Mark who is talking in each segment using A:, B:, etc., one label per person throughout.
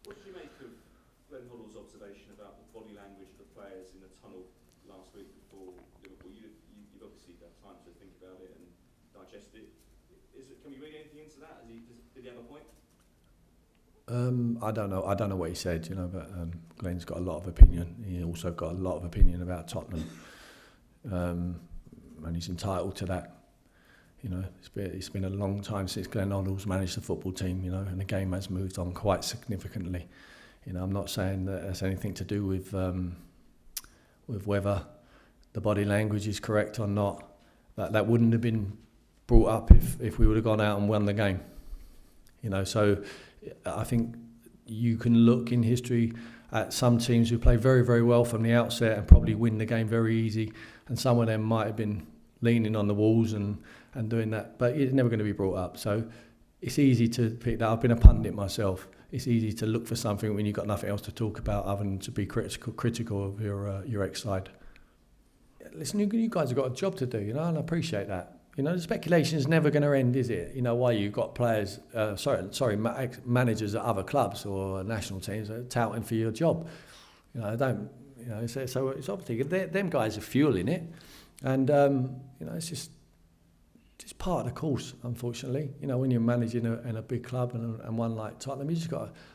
A: What did you make of Glenn Hoddle's observation about the body language of the players in the tunnel last week before Liverpool? You've obviously had time to think about it and digest it. Can we read anything into that? Did he have a point?
B: I don't know. I don't know what he said, but Glenn's got a lot of opinion. He also got a lot of opinion about Tottenham, and he's entitled to that. It's been a long time since Glenn Hoddle's managed the football team, and the game has moved on quite significantly. I'm not saying that it's anything to do with whether the body language is correct or not. That wouldn't have been brought up if we would have gone out and won the game. So I think you can look in history at some teams who play very, very well from the outset and probably win the game very easy, and some of them might have been leaning on the walls and doing that, but it's never going to be brought up. So it's easy to pick that. I've been a pundit myself. It's easy to look for something when you've got nothing else to talk about other than to be critical of your ex-side. Listen, you guys have got a job to do, and I appreciate that. The speculation is never going to end, is it? Why you've got players, managers at other clubs or national teams touting for your job. So it's obviously them guys are fueling it, and it's just part of the course, unfortunately. When you're managing in a big club and one like Tottenham,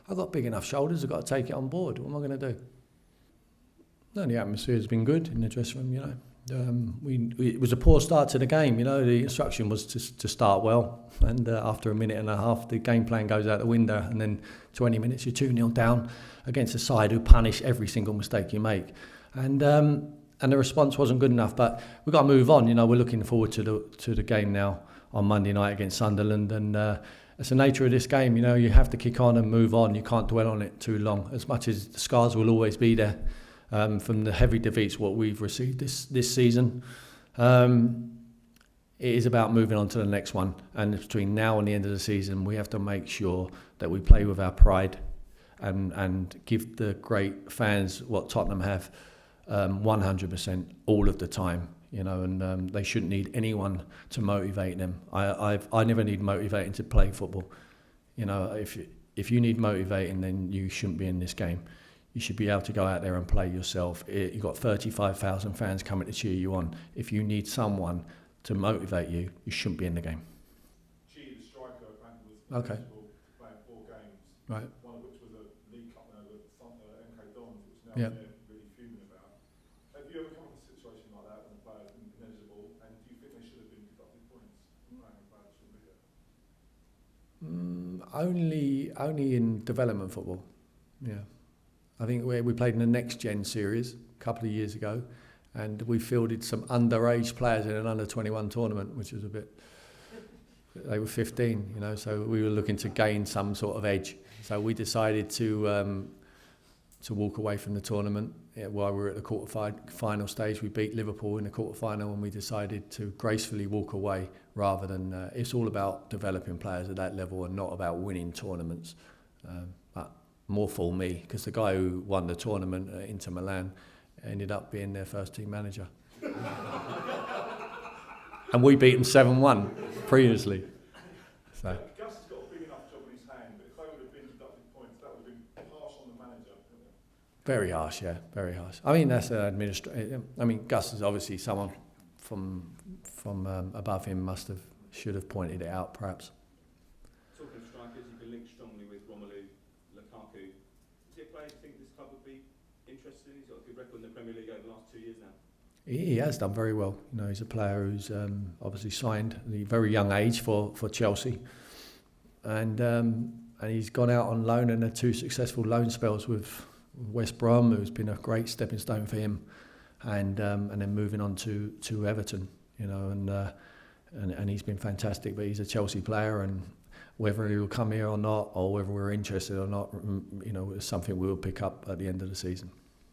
B: I've got big enough shoulders. I've got to take it on board. What am I going to do? No, the atmosphere has been good in the dressing room. It was a poor start to the game. The instruction was to start well, and after a minute and a half, the game plan goes out the window, and then 20 minutes you're 2-0 down against a side who punish every single mistake you make, and the response wasn't good enough. But we've got to move on. We're looking forward to the game now on Monday night against Sunderland, and it's the nature of this game. You have to kick on and move on. You can't dwell on it too long. As much as the scars will always be there. From the heavy defeats what we've received this season, it is about moving on to the next one, and between now and the end of the season we have to make sure that we play with our pride and give the great fans what Tottenham have 100% all of the time, and they shouldn't need anyone to motivate them. I never need motivating to play football. If you need motivating, then you shouldn't be in this game. You should be able to go out there and play yourself. You've got 35,000 fans coming to cheer you on. If you need someone to motivate you, you shouldn't be in the game.
C: Chi, the striker, apparently was
B: okay.
C: Playing 4 games,
B: right.
C: One of which was a League Cup winner with MK Dons, which now
B: yeah.
C: they're really fuming about. Have you ever come across a situation like that when a player's been ineligible, and do you think they should have been deducted points from playing a player that shouldn't be there?
B: Only in development football, yeah. I think we played in the Next Gen series a couple of years ago, and we fielded some underage players in an under-21 tournament, which was a bit. They were 15, so we were looking to gain some sort of edge. So we decided to walk away from the tournament while we were at the quarter-final stage. We beat Liverpool in the quarter-final, and we decided to gracefully walk away rather than. It's all about developing players at that level and not about winning tournaments. But more for me, because the guy who won the tournament at Inter Milan ended up being their first team manager. And we beat them 7-1 previously. So.
C: Gus has got a big enough job in his hand, but if they would have been deducted points, that would have been harsh on the manager, wouldn't it?
B: Very harsh, yeah, very harsh. I mean, that's an administrator. Gus is obviously someone from above him should have pointed it out, perhaps.
A: Talking of strikers, you've been linked strongly with Romelu Lukaku. Is he a player you think this club would be interested in? He's got a good record in the Premier League over the last 2 years now.
B: He has done very well. He's a player who's obviously signed at a very young age for Chelsea, and he's gone out on loan and had 2 successful loan spells with West Brom, who's been a great stepping stone for him, and then moving on to Everton. And he's been fantastic. But he's a Chelsea player, and whether he will come here or not, or whether we're interested or not, is something we will pick up at the end of the season.